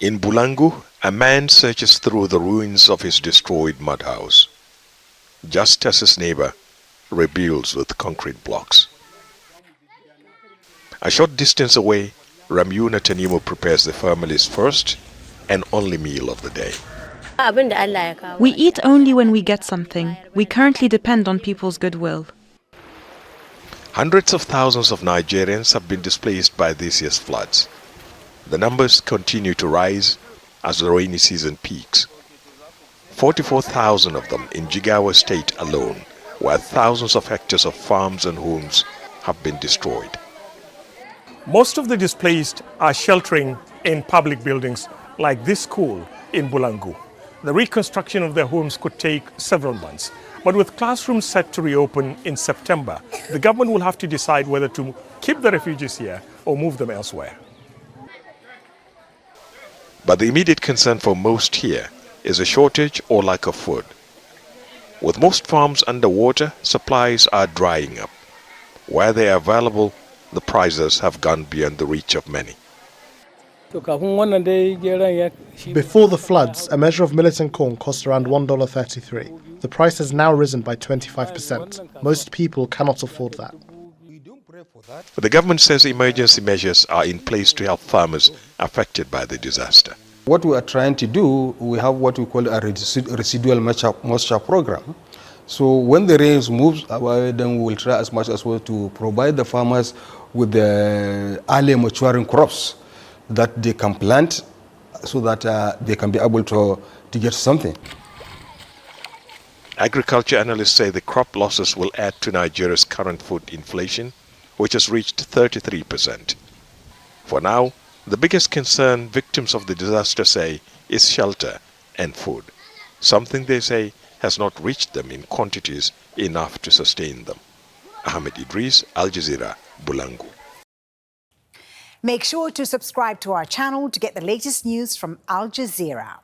In Bulangu, a man searches through the ruins of his destroyed mud house, just as his neighbor rebuilds with concrete blocks. A short distance away, Ramyuna Tanimu prepares the family's first and only meal of the day. We eat only when we get something. We currently depend on people's goodwill. Hundreds of thousands of Nigerians have been displaced by this year's floods. The numbers continue to rise as the rainy season peaks. 44,000 of them in Jigawa state alone, where thousands of hectares of farms and homes have been destroyed. Most of the displaced are sheltering in public buildings like this school in Bulangu. The reconstruction of their homes could take several months. But with classrooms set to reopen in September, the government will have to decide whether to keep the refugees here or move them elsewhere. But the immediate concern for most here is a shortage or lack of food. With most farms underwater, supplies are drying up. Where they are available, the prices have gone beyond the reach of many. Before the floods, a measure of millet and corn cost around $1.33. The price has now risen by 25%. Most people cannot afford that. But the government says emergency measures are in place to help farmers affected by the disaster. What we are trying to do, we have what we call a residual moisture program. So when the rains moves away, then we will try as much as well to provide the farmers with the early maturing crops that they can plant so that they can be able to get something. Agriculture analysts say the crop losses will add to Nigeria's current food inflation, which has reached 33%. For now, the biggest concern victims of the disaster say is shelter and food, something they say has not reached them in quantities enough to sustain them. Ahmed Idris, Al Jazeera, Bulangu. Make sure to subscribe to our channel to get the latest news from Al Jazeera.